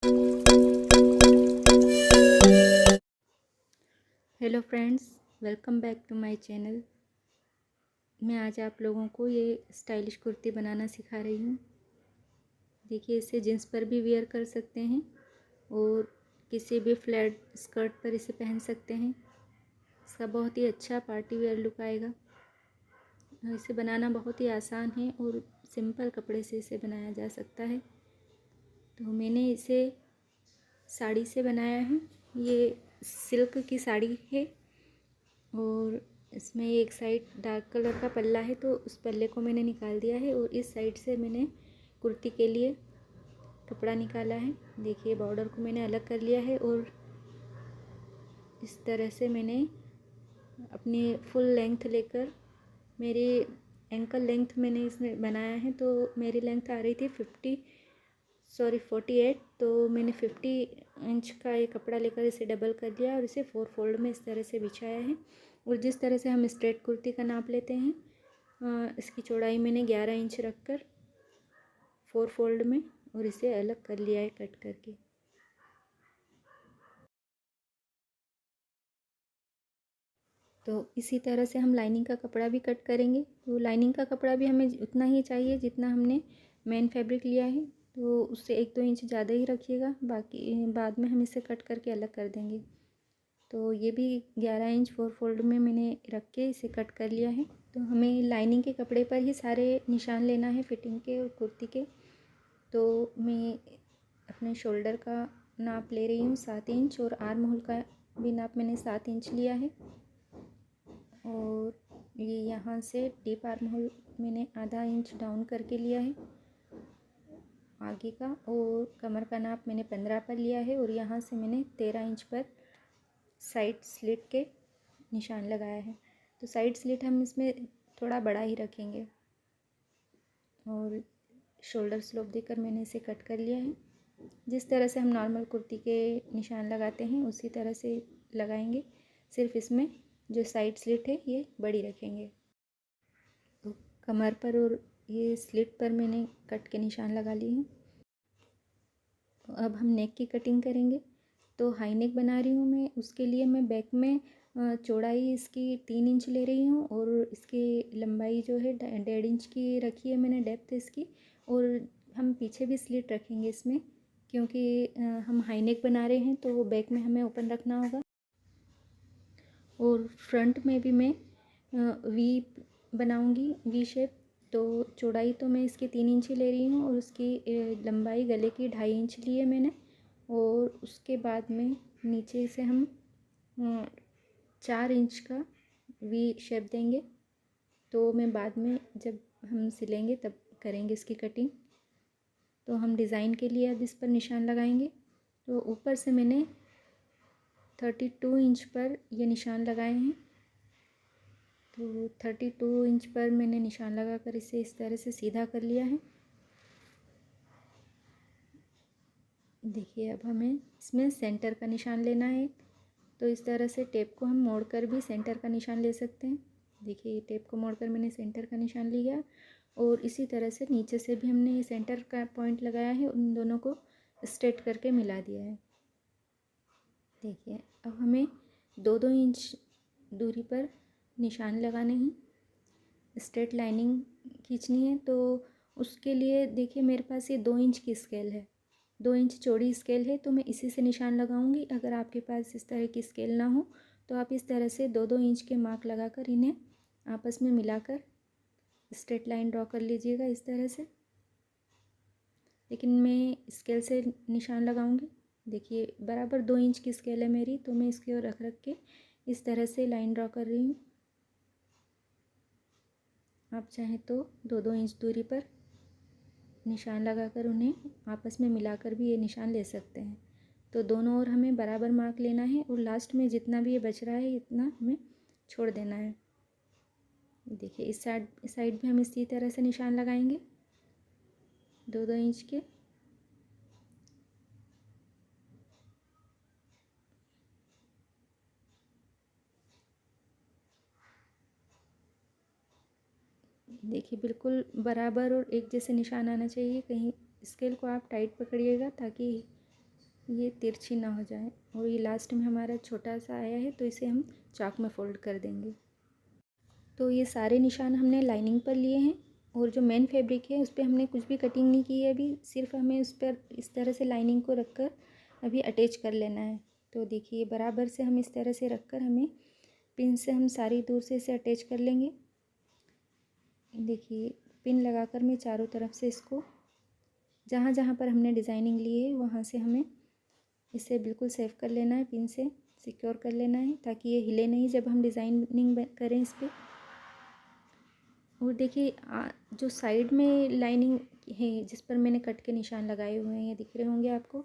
Hello friends, welcome back to my channel. मैं आज आप लोगों को ये स्टाइलिश कुर्ती बनाना सिखा रही हूँ। देखिए, इसे जीन्स पर भी वेयर कर सकते हैं और किसी भी फ्लैट स्कर्ट पर इसे पहन सकते हैं। इसका बहुत ही अच्छा पार्टी वेयर लुक आएगा। इसे बनाना बहुत ही आसान है और सिंपल कपड़े से इसे बनाया जा सकता है। तो मैंने इसे साड़ी से बनाया है। ये सिल्क की साड़ी है और इसमें एक साइड डार्क कलर का पल्ला है, तो उस पल्ले को मैंने निकाल दिया है और इस साइड से मैंने कुर्ती के लिए कपड़ा निकाला है। देखिए, बॉर्डर को मैंने अलग कर लिया है और इस तरह से मैंने अपनी फुल लेंथ लेकर, मेरी एंकल लेंथ मैंने इसमें बनाया है, तो मेरी लेंथ आ रही थी 48, तो मैंने 50 इंच का ये कपड़ा लेकर इसे डबल कर दिया और इसे 4 फोल्ड में इस तरह से बिछाया है। और जिस तरह से हम स्ट्रेट कुर्ती का नाप लेते हैं, इसकी चौड़ाई मैंने 11 इंच रखकर 4 फोल्ड में और इसे अलग कर लिया है कट करके। तो इसी तरह से हम लाइनिंग का कपड़ा भी कट करेंगे। तो लाइनिंग का कपड़ा भी हमें उतना ही चाहिए जितना हमने मेन फैब्रिक लिया है, तो उससे 1-2 इंच ज़्यादा ही रखिएगा, बाकी बाद में हम इसे कट करके अलग कर देंगे। तो ये भी 11 इंच 4 फोल्ड में मैंने रख के इसे कट कर लिया है। तो हमें लाइनिंग के कपड़े पर ही सारे निशान लेना है फिटिंग के और कुर्ती के। तो मैं अपने शोल्डर का नाप ले रही हूँ 7 इंच और आर्म होल का भी नाप मैंने 7 इंच लिया है। और ये यहाँ से डीप आर्म होल मैंने आधा इंच डाउन करके लिया है आगे का, और कमर का नाप मैंने 15 पर लिया है और यहाँ से मैंने 13 इंच पर साइड स्लिट के निशान लगाया है। तो साइड स्लिट हम इसमें थोड़ा बड़ा ही रखेंगे और शोल्डर स्लोप देकर मैंने इसे कट कर लिया है। जिस तरह से हम नॉर्मल कुर्ती के निशान लगाते हैं उसी तरह से लगाएंगे, सिर्फ इसमें जो साइड स्लिट है ये बड़ी रखेंगे। तो कमर पर और ये स्लिट पर मैंने कट के निशान लगा लिए हैं। तो अब हम नेक की कटिंग करेंगे। तो हाई नेक बना रही हूँ मैं, उसके लिए मैं बैक में चौड़ाई इसकी 3 इंच ले रही हूँ और इसकी लंबाई जो है 1.5 इंच की रखी है मैंने डेप्थ इसकी। और हम पीछे भी स्लिट रखेंगे इसमें, क्योंकि हम हाई नेक बना रहे हैं तो बैक में हमें ओपन रखना होगा। और फ्रंट में भी मैं वी बनाऊंगी, वी शेप। तो चौड़ाई तो मैं इसकी 3 इंच ही ले रही हूँ और उसकी लंबाई गले की 2.5 इंच ली है मैंने। और उसके बाद में नीचे से हम 4 इंच का वी शेप देंगे। तो मैं बाद में जब हम सिलेंगे तब करेंगे इसकी कटिंग। तो हम डिज़ाइन के लिए अब इस पर निशान लगाएंगे। तो ऊपर से मैंने 32 इंच पर ये निशान लगाए हैं। तो 32 इंच पर मैंने निशान लगाकर इसे इस तरह से सीधा कर लिया है। देखिए, अब हमें इसमें सेंटर का निशान लेना है। तो इस तरह से टेप को हम मोड़कर भी सेंटर का निशान ले सकते हैं। देखिए, टेप को मोड़कर मैंने सेंटर का निशान लिया और इसी तरह से नीचे से भी हमने ये सेंटर का पॉइंट लगाया है, उन दोनों को स्ट्रेट करके मिला दिया है। देखिए, अब हमें 2-2 इंच दूरी पर निशान लगाने हैं, स्ट्रेट लाइनिंग खींचनी है। तो उसके लिए देखिए, मेरे पास ये 2 इंच की स्केल है, 2 इंच चौड़ी स्केल है, तो मैं इसी से निशान लगाऊंगी। अगर आपके पास इस तरह की स्केल ना हो तो आप इस तरह से 2-2 इंच के मार्क लगाकर इन्हें आपस में मिलाकर स्ट्रेट लाइन ड्रॉ कर लीजिएगा इस तरह से। लेकिन मैं स्केल से निशान लगाऊंगी। देखिए, बराबर 2 इंच की स्केल है मेरी, तो मैं इसकी ओर रख रख के इस तरह से लाइन ड्रॉ कर रही हूँ। आप चाहें तो 2-2 इंच दूरी पर निशान लगाकर उन्हें आपस में मिलाकर भी ये निशान ले सकते हैं। तो दोनों ओर हमें बराबर मार्क लेना है और लास्ट में जितना भी ये बच रहा है इतना हमें छोड़ देना है। देखिए, इस साइड भी हम इसी तरह से निशान लगाएंगे 2-2 इंच के। देखिए, बिल्कुल बराबर और एक जैसे निशान आना चाहिए। कहीं स्केल को आप टाइट पकड़िएगा ताकि ये तिरछी ना हो जाए। और ये लास्ट में हमारा छोटा सा आया है तो इसे हम चाक में फोल्ड कर देंगे। तो ये सारे निशान हमने लाइनिंग पर लिए हैं और जो मेन फैब्रिक है उस पर हमने कुछ भी कटिंग नहीं की है अभी, सिर्फ हमें उस पर इस तरह से लाइनिंग को रखकर अभी अटैच कर लेना है। तो देखिए बराबर से हम इस तरह से रखकर हमें पिन से हम सारी दूर से इसे अटैच कर लेंगे। देखिए पिन लगाकर मैं चारों तरफ से इसको जहाँ जहाँ पर हमने डिज़ाइनिंग ली है वहाँ से हमें इसे बिल्कुल सेफ कर लेना है, पिन से सिक्योर कर लेना है ताकि ये हिले नहीं जब हम डिज़ाइनिंग करें इस पर। और देखिए जो साइड में लाइनिंग है जिस पर मैंने कट के निशान लगाए हुए हैं ये दिख रहे होंगे आपको,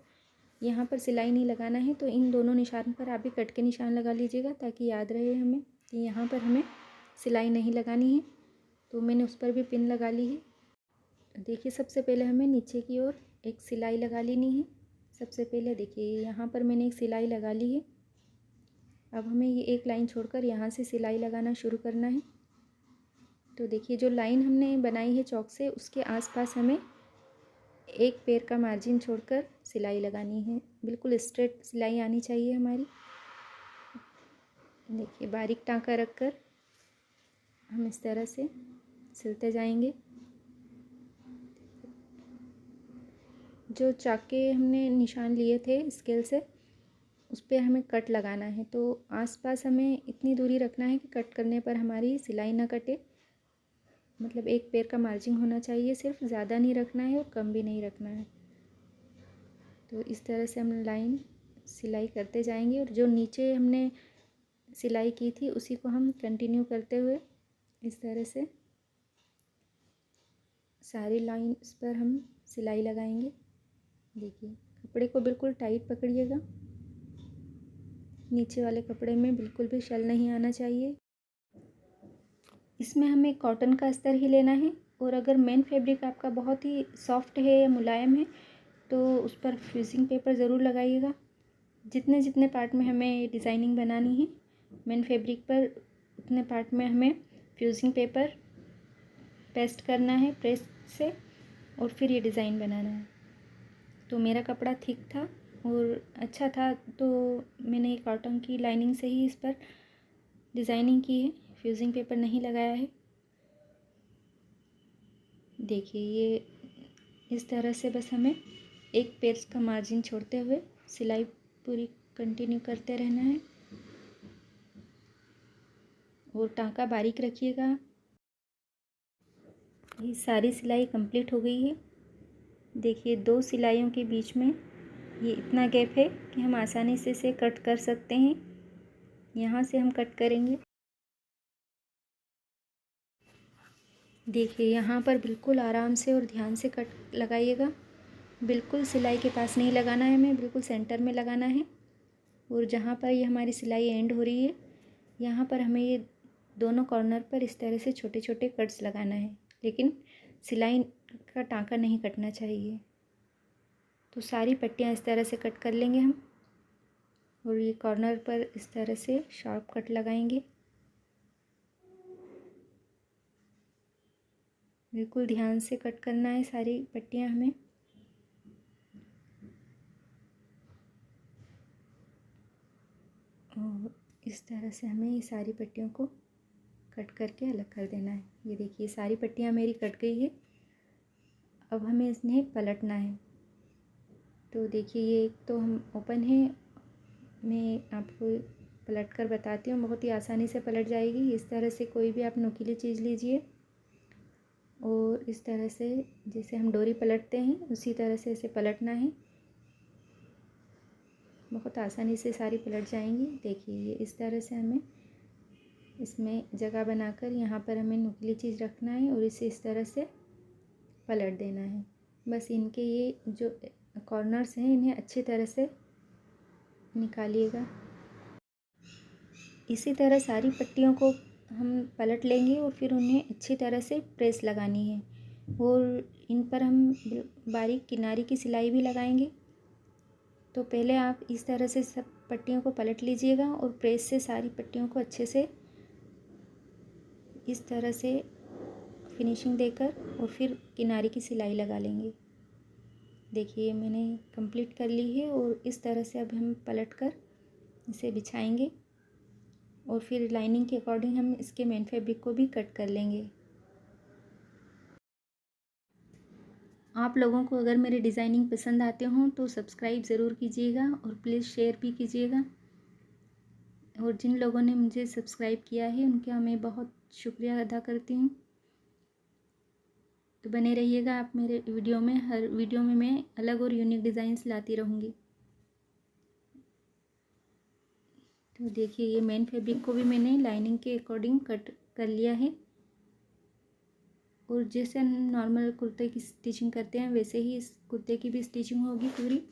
यहाँ पर सिलाई नहीं लगाना है। तो इन दोनों निशान पर आप भी कट के निशान लगा लीजिएगा ताकि याद रहे हमें कि यहाँ पर हमें सिलाई नहीं लगानी है। तो मैंने उस पर भी पिन लगा ली है। देखिए सबसे पहले हमें नीचे की ओर एक सिलाई लगा लेनी है। सबसे पहले देखिए यहाँ पर मैंने एक सिलाई लगा ली है। अब हमें ये एक लाइन छोड़कर यहाँ से सिलाई लगाना शुरू करना है। तो देखिए जो लाइन हमने बनाई है चौक से उसके आसपास हमें एक पैर का मार्जिन छोड़कर सिलाई लगानी है। बिल्कुल स्ट्रेट सिलाई आनी चाहिए हमारी। देखिए बारीक टाँका रखकर हम इस तरह से सिलते जाएंगे। जो चाक के हमने निशान लिए थे स्केल से उस पर हमें कट लगाना है। तो आसपास हमें इतनी दूरी रखना है कि कट करने पर हमारी सिलाई ना कटे, मतलब एक पैर का मार्जिन होना चाहिए, सिर्फ ज़्यादा नहीं रखना है और कम भी नहीं रखना है। तो इस तरह से हम लाइन सिलाई करते जाएंगे और जो नीचे हमने सिलाई की थी उसी को हम कंटिन्यू करते हुए इस तरह से सारी लाइन इस पर हम सिलाई लगाएंगे। देखिए कपड़े को बिल्कुल टाइट पकड़िएगा, नीचे वाले कपड़े में बिल्कुल भी शल नहीं आना चाहिए। इसमें हमें कॉटन का अस्तर ही लेना है और अगर मेन फैब्रिक आपका बहुत ही सॉफ्ट है या मुलायम है तो उस पर फ्यूजिंग पेपर ज़रूर लगाइएगा। जितने जितने पार्ट में हमें डिज़ाइनिंग बनानी है मेन फैब्रिक पर उतने पार्ट में हमें फ्यूजिंग पेपर पेस्ट करना है प्रेस से और फिर ये डिज़ाइन बनाना है। तो मेरा कपड़ा थिक था और अच्छा था तो मैंने कॉटन की लाइनिंग से ही इस पर डिज़ाइनिंग की है, फ्यूजिंग पेपर नहीं लगाया है। देखिए ये इस तरह से बस हमें एक पेज का मार्जिन छोड़ते हुए सिलाई पूरी कंटिन्यू करते रहना है और टाँका बारीक रखिएगा। ये सारी सिलाई कंप्लीट हो गई है। देखिए 2 सिलाइयों के बीच में ये इतना गैप है कि हम आसानी से इसे कट कर सकते हैं। यहाँ से हम कट करेंगे। देखिए यहाँ पर बिल्कुल आराम से और ध्यान से कट लगाइएगा। बिल्कुल सिलाई के पास नहीं लगाना है, हमें बिल्कुल सेंटर में लगाना है। और जहाँ पर ये हमारी सिलाई एंड हो रही है यहाँ पर हमें ये दोनों कॉर्नर पर इस तरह से छोटे छोटे कट्स लगाना है, लेकिन सिलाई का टाँका नहीं कटना चाहिए। तो सारी पट्टियाँ इस तरह से कट कर लेंगे हम और ये कॉर्नर पर इस तरह से शार्प कट लगाएंगे। बिल्कुल ध्यान से कट करना है सारी पट्टियाँ हमें। और इस तरह से हमें ये सारी पट्टियों को कट करके अलग कर देना है। ये देखिए सारी पट्टियाँ मेरी कट गई है। अब हमें इन्हें पलटना है। तो देखिए ये एक तो हम ओपन है, मैं आपको पलट कर बताती हूँ, बहुत ही आसानी से पलट जाएगी। इस तरह से कोई भी आप नुकीली चीज़ लीजिए और इस तरह से जैसे हम डोरी पलटते हैं उसी तरह से इसे पलटना है। बहुत आसानी से सारी पलट जाएंगी। देखिए ये इस तरह से हमें इसमें जगह बनाकर यहाँ पर हमें नुकीली चीज़ रखना है और इसे इस तरह से पलट देना है। बस इनके ये जो कॉर्नर्स हैं इन्हें अच्छी तरह से निकालिएगा। इसी तरह सारी पट्टियों को हम पलट लेंगे और फिर उन्हें अच्छी तरह से प्रेस लगानी है और इन पर हम बारीक किनारी की सिलाई भी लगाएंगे। तो पहले आप इस तरह से सब पट्टियों को पलट लीजिएगा और प्रेस से सारी पट्टियों को अच्छे से इस तरह से फिनिशिंग देकर और फिर किनारे की सिलाई लगा लेंगे। देखिए मैंने कंप्लीट कर ली है और इस तरह से अब हम पलट कर इसे बिछाएंगे और फिर लाइनिंग के अकॉर्डिंग हम इसके मेन फैब्रिक को भी कट कर लेंगे। आप लोगों को अगर मेरे डिज़ाइनिंग पसंद आते हों तो सब्सक्राइब ज़रूर कीजिएगा और प्लीज़ शेयर भी कीजिएगा। और जिन लोगों ने मुझे सब्सक्राइब किया है उनका मैं बहुत शुक्रिया अदा करती हूँ। तो बने रहिएगा आप मेरे वीडियो में, हर वीडियो में मैं अलग और यूनिक डिज़ाइंस लाती रहूँगी। तो देखिए ये मेन फैब्रिक को भी मैंने लाइनिंग के अकॉर्डिंग कट कर लिया है और जैसे हम नॉर्मल कुर्ते की स्टिचिंग करते हैं वैसे ही इस कुर्ते की भी स्टिचिंग होगी पूरी।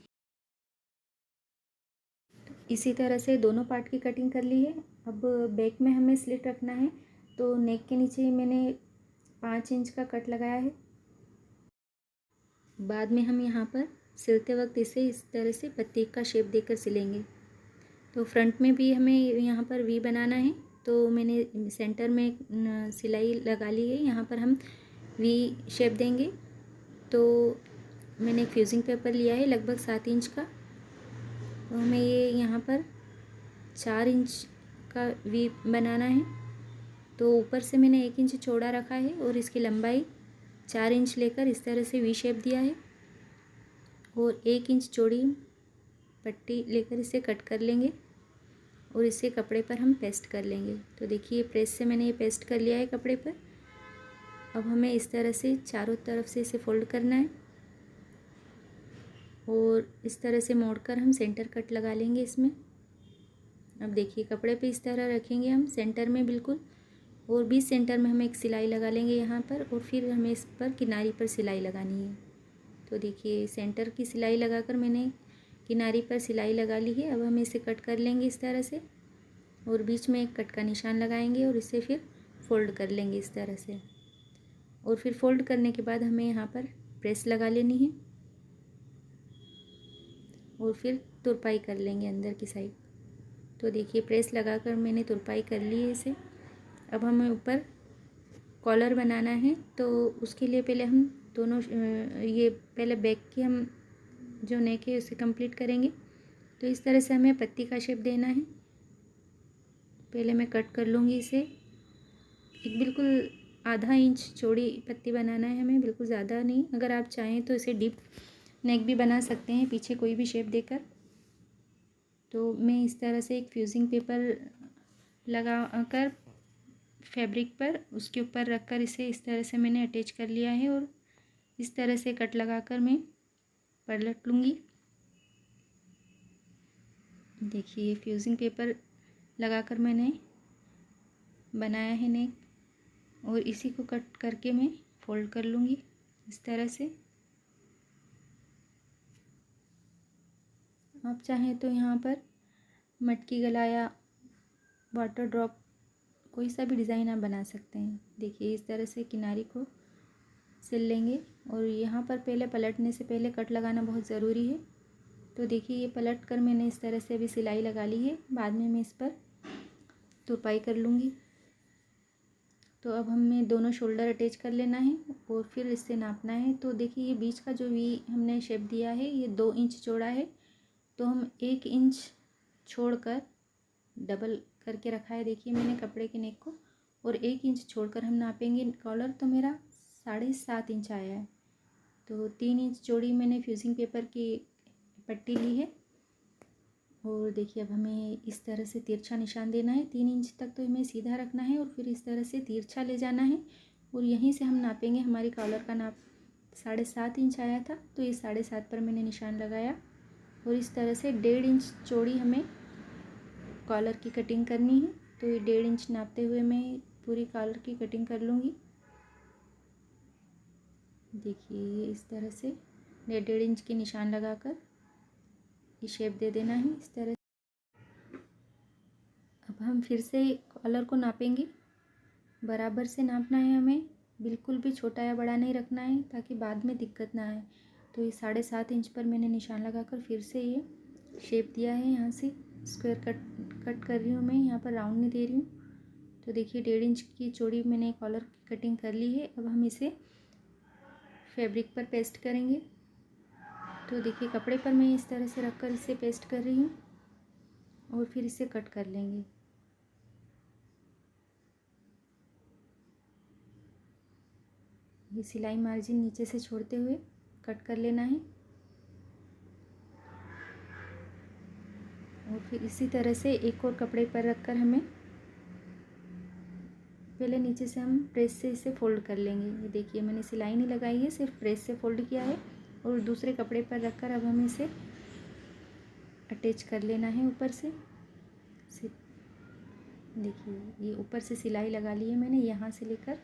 इसी तरह से दोनों पार्ट की कटिंग कर ली है। अब बैक में हमें स्लिट रखना है तो नेक के नीचे मैंने 5 इंच का कट लगाया है। बाद में हम यहाँ पर सिलते वक्त इसे इस तरह से पत्ती का शेप देकर सिलेंगे। तो फ्रंट में भी हमें यहाँ पर वी बनाना है तो मैंने सेंटर में सिलाई लगा ली है। यहाँ पर हम वी शेप देंगे। तो मैंने फ्यूजिंग पेपर लिया है लगभग 7 इंच का। तो हमें ये यहाँ पर 4 इंच का वी बनाना है। तो ऊपर से मैंने 1 इंच चौड़ा रखा है और इसकी लंबाई 4 इंच लेकर इस तरह से वी शेप दिया है और 1 इंच चौड़ी पट्टी लेकर इसे कट कर लेंगे और इसे कपड़े पर हम पेस्ट कर लेंगे। तो देखिए प्रेस से मैंने ये पेस्ट कर लिया है कपड़े पर। अब हमें इस तरह से चारों तरफ से इसे फोल्ड करना है और इस तरह से मोड़कर हम सेंटर कट लगा लेंगे इसमें। अब देखिए कपड़े पे इस तरह रखेंगे हम सेंटर में बिल्कुल, और बीच सेंटर में हम एक सिलाई लगा लेंगे यहाँ पर और फिर हमें इस पर किनारी पर सिलाई लगानी है। तो देखिए सेंटर की सिलाई लगाकर मैंने किनारी पर सिलाई लगा ली है। अब हम इसे कट कर लेंगे इस तरह से और बीच में एक कट का निशान लगाएंगे और इसे फिर फोल्ड कर लेंगे इस तरह से। और फिर फोल्ड करने के बाद हमें यहाँ पर प्रेस लगा लेनी है और फिर तुरपाई कर लेंगे अंदर की साइड। तो देखिए प्रेस लगाकर मैंने तुरपाई कर ली है इसे। अब हमें ऊपर कॉलर बनाना है तो उसके लिए पहले हम दोनों ये पहले बैक की हम जो नेक है उसे कंप्लीट करेंगे। तो इस तरह से हमें पत्ती का शेप देना है। पहले मैं कट कर लूँगी इसे। एक बिल्कुल आधा इंच चौड़ी पत्ती बनाना है हमें, बिल्कुल ज़्यादा नहीं। अगर आप चाहें तो इसे डीप नेक भी बना सकते हैं पीछे कोई भी शेप देकर। तो मैं इस तरह से एक फ्यूजिंग पेपर लगा कर फैब्रिक पर उसके ऊपर रखकर इसे इस तरह से मैंने अटैच कर लिया है और इस तरह से कट लगाकर मैं पलट लूँगी। देखिए फ्यूजिंग पेपर लगाकर मैंने बनाया है नेक और इसी को कट करके मैं फोल्ड कर लूँगी इस तरह से। आप चाहें तो यहाँ पर मटकी गला या वाटर ड्रॉप कोई सा भी डिज़ाइन आप बना सकते हैं। देखिए इस तरह से किनारी को सिल लेंगे और यहाँ पर पहले पलटने से पहले कट लगाना बहुत ज़रूरी है। तो देखिए ये पलट कर मैंने इस तरह से अभी सिलाई लगा ली है। बाद में मैं इस पर तुरपाई कर लूँगी। तो अब हमें दोनों शोल्डर अटैच कर लेना है और फिर इससे नापना है। तो देखिए ये बीच का जो वी हमने शेप दिया है ये 2 इंच चौड़ा है। तो हम 1 इंच छोड़कर डबल करके रखा है देखिए मैंने कपड़े के नेक को, और 1 इंच छोड़कर हम नापेंगे कॉलर। तो मेरा 7.5 इंच आया है। तो 3 इंच चौड़ी मैंने फ्यूजिंग पेपर की पट्टी ली है और देखिए अब हमें इस तरह से तिरछा निशान देना है। 3 इंच तक तो हमें सीधा रखना है और फिर इस तरह से तिरछा ले जाना है और यहीं से हम नापेंगे। हमारी कॉलर का नाप 7.5 इंच आया था तो ये 7.5 पर मैंने निशान लगाया और इस तरह से 1.5 इंच चौड़ी हमें कॉलर की कटिंग करनी है। तो ये 1.5 इंच नापते हुए मैं पूरी कॉलर की कटिंग कर लूँगी। देखिए इस तरह से 1.5 इंच के निशान लगाकर ये शेप दे देना है इस तरह। अब हम फिर से कॉलर को नापेंगे। बराबर से नापना है हमें, बिल्कुल भी छोटा या बड़ा नहीं रखना है ताकि बाद में दिक्कत ना आए। तो ये 7.5 इंच पर मैंने निशान लगाकर फिर से ये शेप दिया है। यहाँ से स्क्वायर कट कर रही हूँ मैं, यहाँ पर राउंड नहीं दे रही हूँ। तो देखिए 1.5 इंच की चौड़ी मैंने कॉलर की कटिंग कर ली है। अब हम इसे फैब्रिक पर पेस्ट करेंगे। तो देखिए कपड़े पर मैं इस तरह से रखकर इसे पेस्ट कर रही हूँ और फिर इसे कट कर लेंगे। ये सिलाई मार्जिन नीचे से छोड़ते हुए कट कर लेना है और फिर इसी तरह से एक और कपड़े पर रखकर हमें पहले नीचे से हम प्रेस से इसे फोल्ड कर लेंगे। ये देखिए मैंने सिलाई नहीं लगाई है, सिर्फ प्रेस से फोल्ड किया है और दूसरे कपड़े पर रखकर अब हमें इसे अटैच कर लेना है ऊपर से। देखिए ये ऊपर से सिलाई लगा ली है मैंने यहाँ से लेकर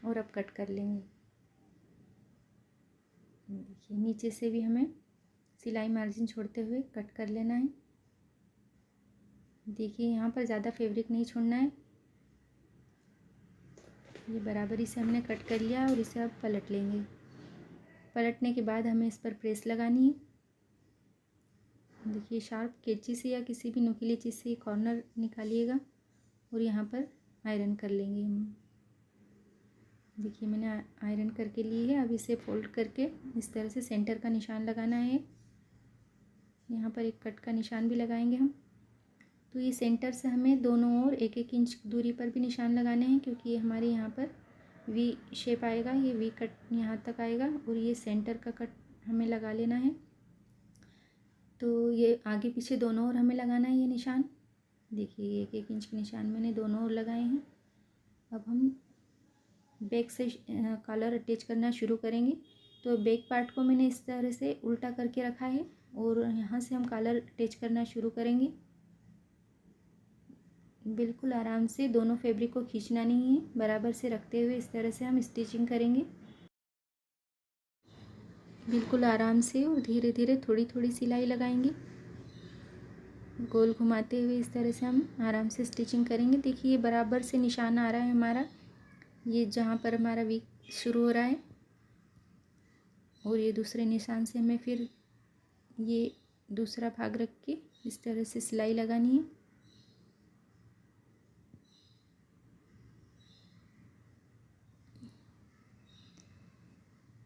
और अब कट कर लेंगे। देखिए नीचे से भी हमें सिलाई मार्जिन छोड़ते हुए कट कर लेना है। देखिए यहाँ पर ज़्यादा फैब्रिक नहीं छोड़ना है। ये बराबरी से हमने कट कर लिया और इसे अब पलट लेंगे। पलटने के बाद हमें इस पर प्रेस लगानी है। देखिए शार्प कैंची से या किसी भी नुकीली चीज़ से कॉर्नर निकालिएगा और यहाँ पर आयरन कर लेंगे हम। देखिए मैंने आयरन करके ली है। अब इसे फोल्ड करके इस तरह से सेंटर का निशान लगाना है। यहाँ पर एक कट का निशान भी लगाएंगे हम। तो ये सेंटर से हमें दोनों ओर 1-1 इंच दूरी पर भी निशान लगाने हैं क्योंकि ये हमारे यहाँ पर वी शेप आएगा। ये वी कट यहाँ तक आएगा और ये सेंटर का कट हमें लगा लेना है। तो ये आगे पीछे दोनों ओर हमें लगाना है ये निशान। देखिए 1-1 इंच के निशान मैंने दोनों ओर लगाए हैं। अब हम बैक से कॉलर अटैच करना शुरू करेंगे। तो बैक पार्ट को मैंने इस तरह से उल्टा करके रखा है और यहाँ से हम कॉलर अटैच करना शुरू करेंगे। बिल्कुल आराम से, दोनों फैब्रिक को खींचना नहीं है, बराबर से रखते हुए इस तरह से हम स्टिचिंग करेंगे। बिल्कुल आराम से और धीरे धीरे थोड़ी थोड़ी सिलाई लगाएंगे। गोल घुमाते हुए इस तरह से हम आराम से स्टिचिंग करेंगे। देखिए ये बराबर से निशान आ रहा है हमारा, ये जहाँ पर हमारा वी शुरू हो रहा है और ये दूसरे निशान से हमें फिर ये दूसरा भाग रख के इस तरह से सिलाई लगानी है।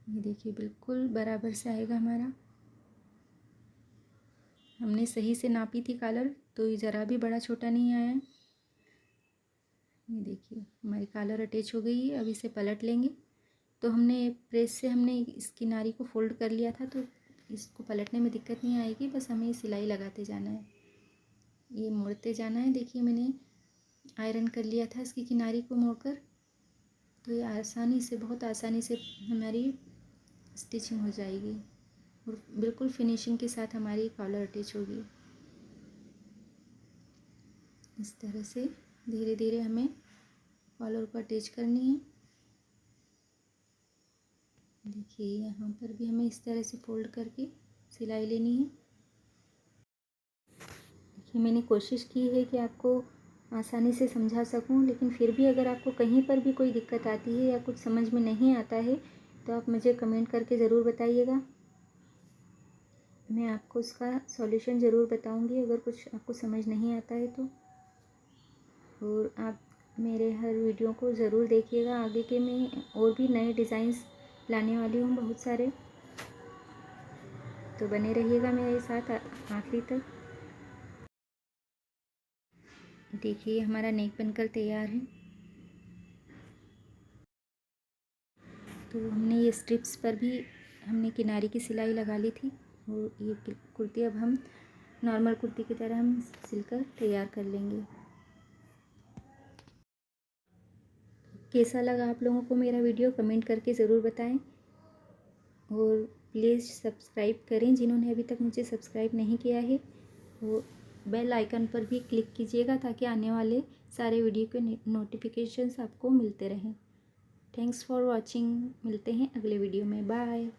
ये देखिए बिल्कुल बराबर से आएगा हमारा। हमने सही से नापी थी कॉलर, तो ये ज़रा भी बड़ा छोटा नहीं आया है। ये देखिए हमारी कॉलर अटैच हो गई है। अब इसे पलट लेंगे। तो हमने प्रेस से हमने इस किनारी को फोल्ड कर लिया था, तो इसको पलटने में दिक्कत नहीं आएगी। बस हमें सिलाई लगाते जाना है, ये मोड़ते जाना है। देखिए मैंने आयरन कर लिया था इसकी किनारी को मोड़कर, तो ये आसानी से, बहुत आसानी से हमारी स्टिचिंग हो जाएगी और बिल्कुल फिनिशिंग के साथ हमारी कॉलर अटैच होगी। इस तरह से धीरे धीरे हमें कॉलर को अटैच करनी है। देखिए यहाँ पर भी हमें इस तरह से फोल्ड करके सिलाई लेनी है। देखिए मैंने कोशिश की है कि आपको आसानी से समझा सकूं, लेकिन फिर भी अगर आपको कहीं पर भी कोई दिक्कत आती है या कुछ समझ में नहीं आता है तो आप मुझे कमेंट करके ज़रूर बताइएगा। मैं आपको उसका सॉल्यूशन ज़रूर बताऊंगी अगर कुछ आपको समझ नहीं आता है तो। और आप मेरे हर वीडियो को ज़रूर देखिएगा। आगे के मैं और भी नए डिज़ाइंस लाने वाली हूँ बहुत सारे, तो बने रहिएगा मेरे साथ आखिरी तक। देखिए हमारा नेक बनकर तैयार है। तो हमने ये स्ट्रिप्स पर भी हमने किनारे की सिलाई लगा ली थी और ये कुर्ती अब हम नॉर्मल कुर्ती की तरह हम सिलकर तैयार कर लेंगे। कैसा लगा आप लोगों को मेरा वीडियो कमेंट करके ज़रूर बताएं और प्लीज़ सब्सक्राइब करें जिन्होंने अभी तक मुझे सब्सक्राइब नहीं किया है। वो बेल आइकन पर भी क्लिक कीजिएगा ताकि आने वाले सारे वीडियो के नोटिफिकेशंस आपको मिलते रहें। Thanks for watching. मिलते हैं अगले वीडियो में। बाय।